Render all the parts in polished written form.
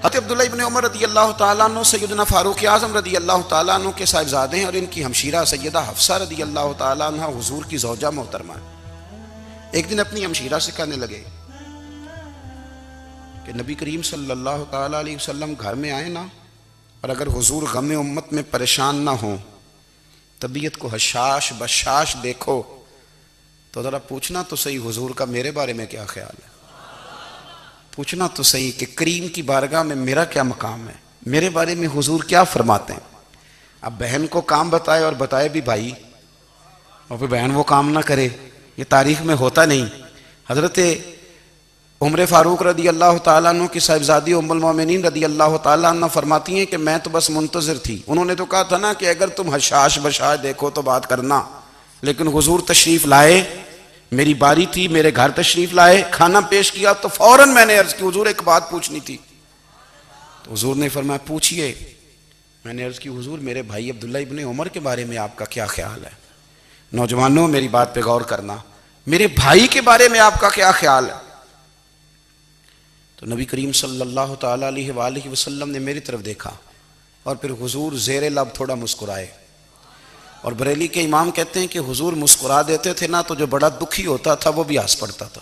حضرت عبداللہ ابن عمر رضی اللہ تعالیٰ عنہ سیدنا فاروق اعظم رضی اللہ تعالیٰ عنہ کے صاحبزادے ہیں، اور ان کی ہمشیرہ سیدہ حفصہ رضی اللہ تعالیٰ عنہ حضور کی زوجہ محترمہ ہے۔ ایک دن اپنی ہمشیرہ سے کہنے لگے کہ نبی کریم صلی اللہ تعالیٰ علیہ وسلم گھر میں آئے نا، اور اگر حضور غم امت میں پریشان نہ ہوں، طبیعت کو حشاش بشاش دیکھو، تو ذرا پوچھنا تو صحیح حضور کا میرے بارے میں کیا خیال ہے، پوچھنا تو صحیح کہ کریم کی بارگاہ میں میرا کیا مقام ہے، میرے بارے میں حضور کیا فرماتے ہیں۔ اب بہن کو کام بتائے، اور بتائے بھی بھائی، اور پھر بہن وہ کام نہ کرے، یہ تاریخ میں ہوتا نہیں۔ حضرت عمر فاروق رضی اللہ تعالیٰ عنہ کی صاحبزادی ام المومنین رضی اللہ تعالیٰ عنہ فرماتی ہیں کہ میں تو بس منتظر تھی، انہوں نے تو کہا تھا نا کہ اگر تم حشاش بشاش دیکھو تو بات کرنا، لیکن حضور تشریف لائے، میری باری تھی، میرے گھر تشریف لائے، کھانا پیش کیا تو فوراً میں نے عرض کی حضور ایک بات پوچھنی تھی، تو حضور نے فرمایا پوچھئے۔ میں نے عرض کی حضور میرے بھائی عبداللہ ابن عمر کے بارے میں آپ کا کیا خیال ہے؟ نوجوانوں میری بات پہ غور کرنا، میرے بھائی کے بارے میں آپ کا کیا خیال ہے؟ تو نبی کریم صلی اللہ تعالیٰ علیہ وآلہ وسلم نے میری طرف دیکھا، اور پھر حضور زیر لب تھوڑا مسکرائے، اور بریلی کے امام کہتے ہیں کہ حضور مسکرا دیتے تھے نا تو جو بڑا دکھی ہوتا تھا وہ بھی ہنس پڑتا تھا۔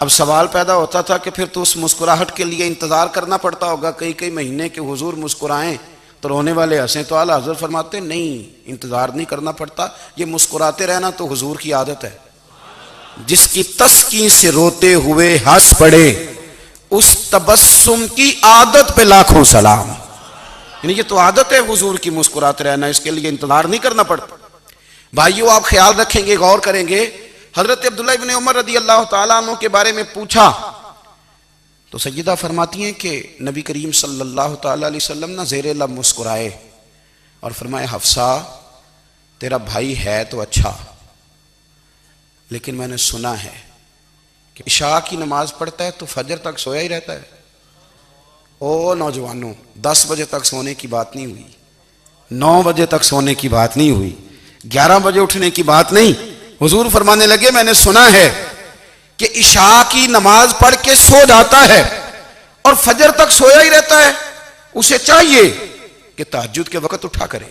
اب سوال پیدا ہوتا تھا کہ پھر تو اس مسکراہٹ کے لیے انتظار کرنا پڑتا ہوگا کئی مہینے کہ حضور مسکرائیں تو رونے والے ہنسیں، تو اعلیٰ حضرت فرماتے نہیں، انتظار نہیں کرنا پڑتا، یہ مسکراتے رہنا تو حضور کی عادت ہے۔ جس کی تسکین سے روتے ہوئے ہنس پڑے، اس تبسم کی عادت پہ لاکھوں سلام۔ یعنی یہ تو عادت ہے حضور کی مسکراتے رہنا، اس کے لیے انتظار نہیں کرنا پڑتا۔ بھائیو آپ خیال رکھیں گے، غور کریں گے، حضرت عبداللہ ابن عمر رضی اللہ تعالیٰ عنہ کے بارے میں پوچھا تو سیدہ فرماتی ہیں کہ نبی کریم صلی اللہ تعالیٰ علیہ وسلم نہ زیر لب مسکرائے اور فرمائے حفصہ تیرا بھائی ہے تو اچھا، لیکن میں نے سنا ہے کہ عشاء کی نماز پڑھتا ہے تو فجر تک سویا ہی رہتا ہے۔ او نوجوانوں، 10 بجے تک سونے کی بات نہیں ہوئی، 9 بجے تک سونے کی بات نہیں ہوئی، 11 بجے اٹھنے کی بات نہیں۔ حضور فرمانے لگے میں نے سنا ہے کہ عشاء کی نماز پڑھ کے سو جاتا ہے اور فجر تک سویا ہی رہتا ہے، اسے چاہیے کہ تہجد کے وقت اٹھا کرے،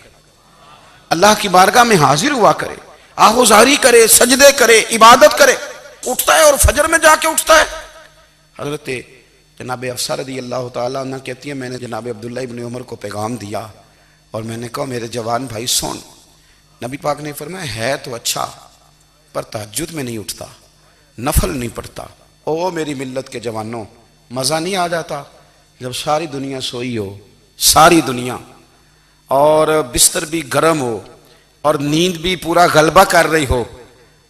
اللہ کی بارگاہ میں حاضر ہوا کرے، آہوزاری کرے، سجدے کرے، عبادت کرے، اٹھتا ہے اور فجر میں جا کے اٹھتا ہے۔ حضرت جناب حفصہ رضی اللہ تعالیٰ عنہ کہتی ہیں میں نے جناب عبداللہ ابن عمر کو پیغام دیا اور میں نے کہا میرے جوان بھائی سن، نبی پاک نے فرمایا ہے تو اچھا پر تہجد میں نہیں اٹھتا، نفل نہیں پڑھتا۔ او میری ملت کے جوانوں، مزہ نہیں آ جاتا جب ساری دنیا سوئی ہو، ساری دنیا، اور بستر بھی گرم ہو اور نیند بھی پورا غلبہ کر رہی ہو،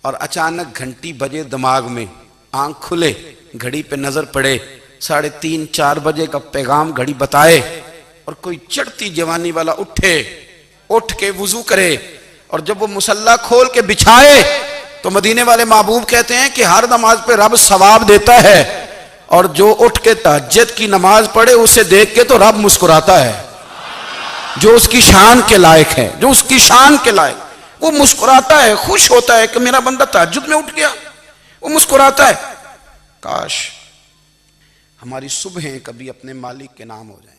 اور اچانک گھنٹی بجے دماغ میں، آنکھ کھلے، گھڑی پہ نظر پڑے، 3:30 4 بجے کا پیغام گھڑی بتائے، اور کوئی چڑھتی جوانی والا اٹھ کے وضو کرے، اور جب وہ مصلی کھول کے بچھائے تو مدینے والے محبوب کہتے ہیں کہ ہر نماز پہ رب ثواب دیتا ہے، اور جو اٹھ کے تہجد کی نماز پڑھے اسے دیکھ کے تو رب مسکراتا ہے، جو اس کی شان کے لائق ہے، جو اس کی شان کے لائق، وہ مسکراتا ہے، خوش ہوتا ہے کہ میرا بندہ تہجد میں اٹھ گیا، وہ مسکراتا ہے۔ کاش ہماری صبحیں کبھی اپنے مالک کے نام ہو جائیں۔